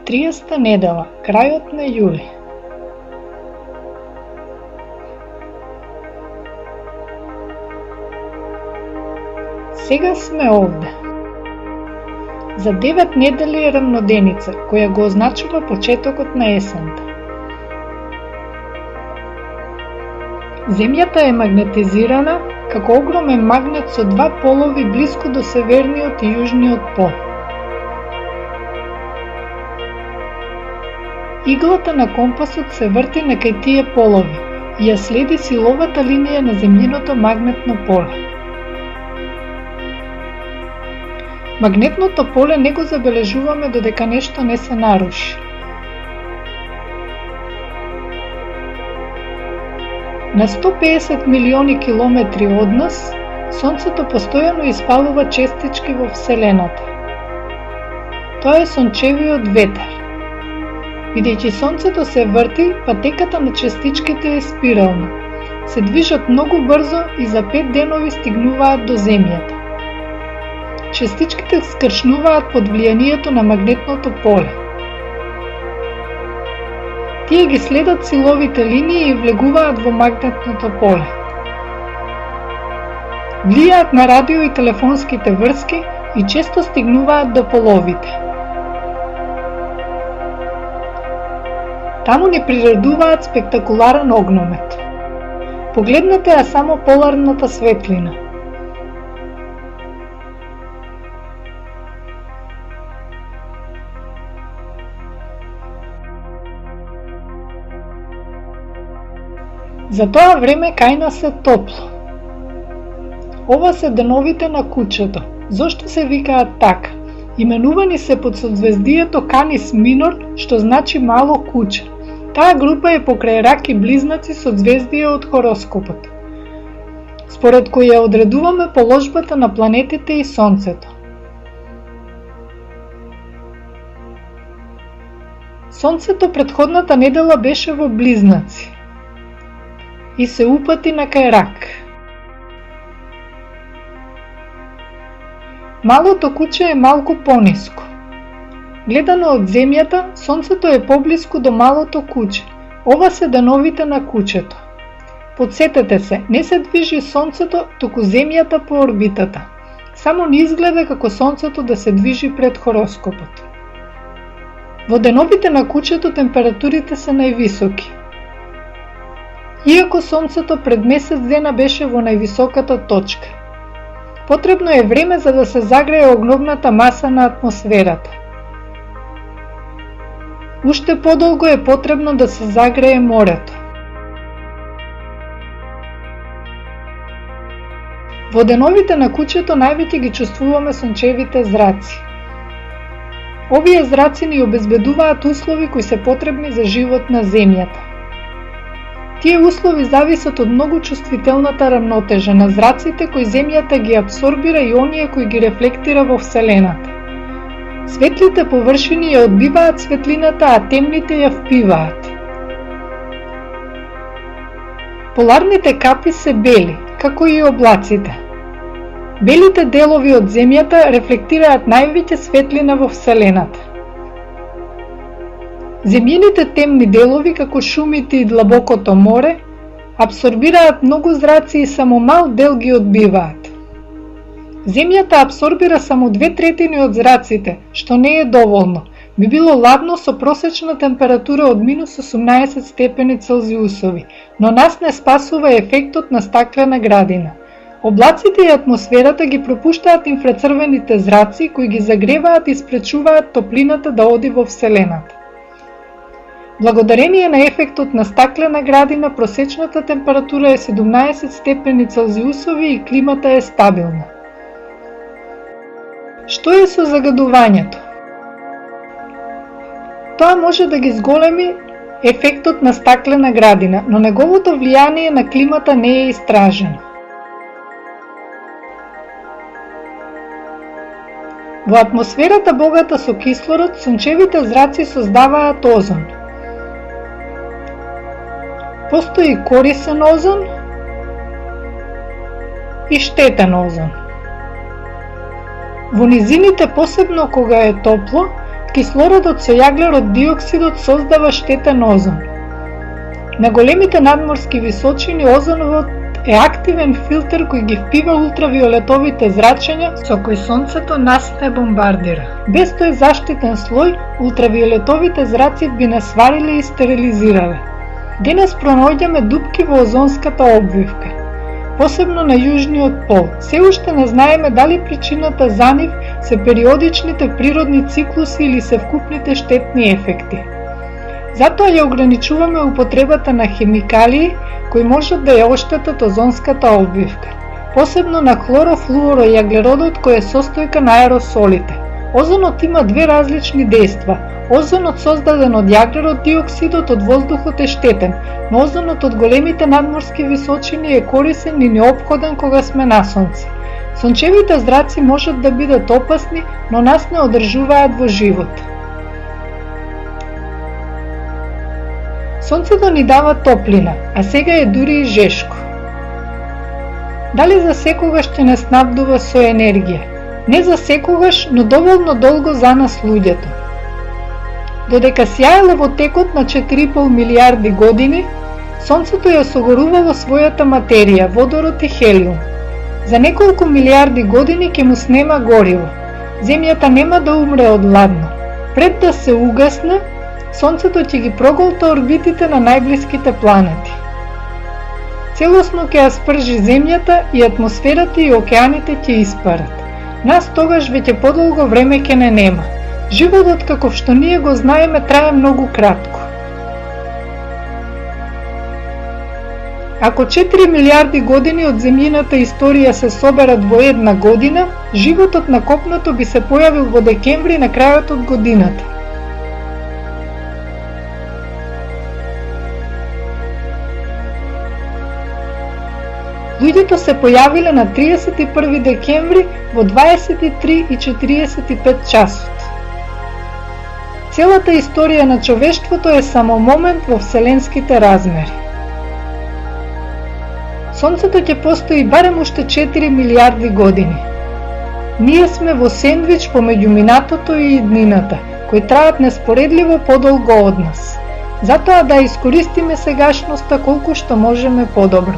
30-та недела, крајот на јули. Сега сме овде. За 9 недели е рамноденица, која го означува почетокот на есента. Земјата е магнетизирана како огромен магнет со два полови блиску до северниот и јужниот пол. Иглата на компасот се врти на кај тие полови и ја следи силовата линија на земјиното магнетно поле. Магнетното поле не го забележуваме додека нешто не се наруши. На 150 милиони километри од нас, Сонцето постојано испалува честички во Вселената. Тоа е сончевиот ветер. Бидејќи Сонцето се врти, патеката на честичките е спирална. Се движат многу брзо и за 5 денови стигнуваат до Земјата. Честичките скршнуваат под влијанието на магнетното поле. Тие ги следат силовите линии и влегуваат во магнетното поле. Влијаат на радио и телефонските врски и често стигнуваат до половите. Таму ни приредуваат спектакуларен огномет. Погледнете ја само поларната светлина. За тоа време кај нас е топло. Ова се деновите на кучето. Зошто се викаат така? Именувани се под созвездието Канис Минор, што значи мало куче. Таа група е покрај Рак и Близнаци созвездие од хороскопот, според кој ја одредуваме положбата на планетите и Сонцето. Сонцето претходната недела беше во Близнаци и се упати на кај Рак. Малото куче е малку пониско. Гледано од Земјата, Сонцето е поблиску до малото куче. Ова се деновите на кучето. Подсетете се, не се движи Сонцето, туку Земјата по орбитата. Само не изгледа како Сонцето да се движи пред хороскопот. Во деновите на кучето температурите се највисоки. Иако Сонцето пред месец дена беше во највисоката точка. Потребно е време за да се загрее огромната маса на атмосферата. Уште подолго е потребно да се загрее морето. Во деновите на кучето највеќе ги чувствуваме сончевите зраци. Овие зраци ни обезбедуваат услови кои се потребни за живот на Земјата. Тие услови зависат од многу чувствителната рамнотежа на зраците кои Земјата ги абсорбира и оние кои ги рефлектира во Вселената. Светлите површини ја одбиваат светлината, а темните ја впиваат. Поларните капи се бели, како и облаците. Белите делови од Земјата рефлектираат највеќе светлина во Вселената. Земјините темни делови, како шумите и длабокото море, абсорбираат многу зраци и само мал дел ги одбиваат. Земјата абсорбира само 2/3 од зраците, што не е доволно. Би било ладно со просечна температура од -18 степени Целзиусови, но нас не спасува ефектот на стаклена градина. Облаците и атмосферата ги пропуштаат инфрацрвените зраци кои ги загреваат и спречуваат топлината да оди во Вселената. Благодарение на ефектот на стаклена градина, просечната температура е 17 степени Целзиусови и климата е стабилна. Што е со загадувањето? Тоа може да ги зголеми ефектот на стаклена градина, но неговото влијание на климата не е истражено. Во атмосферата богата со кислород, сончевите зраци создаваат озон. Постои корисен озон и штетен озон. Во низините, посебно кога е топло, кислородот со јаглерод диоксидот создава штетен озон. На големите надморски височини озоновот е активен филтер кој ги впива ултравиолетовите зрачења со кои сонцето нас не бомбардира. Без тој заштитен слој, ултравиолетовите зраци би нас свариле и стерилизирале. Денес пронаоѓаме дупки во озонската обвивка, посебно на јужниот пол. Се уште не знаеме дали причината за нив се периодичните природни циклуси или се вкупните штетни ефекти. Затоа ја ограничуваме употребата на хемикалии кои можат да ја оштетат озонската обвивка, посебно на хлорофлуоројаглеродот кој е состојка на аеросолите. Озонот има две различни дејства. Озонот создаден од јаглерод диоксидот од воздухот е штетен, но озонот од големите надморски височини е корисен и неопходен кога сме на сонце. Сончевите зраци можат да бидат опасни, но нас не одржуваат во живот. Сонцето ни дава топлина, а сега е дури и жешко. Дали за секогаш ќе не снабдува со енергија? Не за секогаш, но доволно долго за нас луѓето. Додека сјаело во текот на 4,5 милиарди години, Сонцето ја согорувало својата материја, водород и хелиум. За неколку милиарди години ќе му снема гориво. Земјата нема да умре од ладно. Пред да се угасне, Сонцето ќе ги проголта орбитите на најблиските планети. Целосно ќе ја спржи Земјата и атмосферата и океаните ќе испарат. Нас тогаш веќе подолго време ќе не нема. Животот каков што ние го знаеме трае многу кратко. Ако 4 милиарди години од земјината историја се соберат во една година, животот на копното би се појавил во декември на крајот од годината. Луѓето се појавиле на 31 декември во 23:45 часот. Целата историја на човештвото е само момент во вселенските размери. Сонцето ќе постои барем уште 4 милиарди години. Ние сме во сендвич помеѓу минатото и иднината, кои траат неспоредливо подолго од нас. Затоа да искористиме сегашноста колку што можеме подобро.